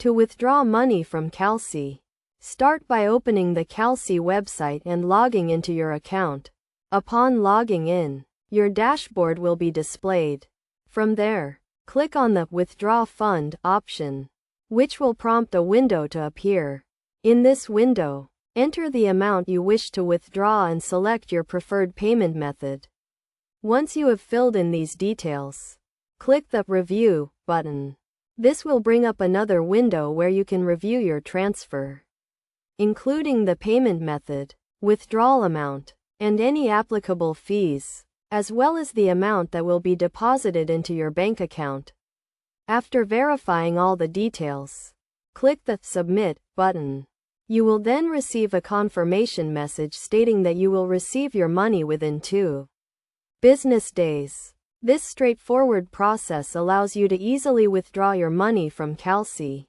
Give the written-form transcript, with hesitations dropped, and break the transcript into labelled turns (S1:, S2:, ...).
S1: To withdraw money from Kalshi, start by opening the Kalshi website and logging into your account. Upon logging in, your dashboard will be displayed. From there, click on the Withdraw Fund option, which will prompt a window to appear. In this window, enter the amount you wish to withdraw and select your preferred payment method. Once you have filled in these details, click the Review button. This will bring up another window where you can review your transfer, including the payment method, withdrawal amount, and any applicable fees, as well as the amount that will be deposited into your bank account. After verifying all the details, click the Submit button. You will then receive a confirmation message stating that you will receive your money within 2 business days. This straightforward process allows you to easily withdraw your money from Kalshi.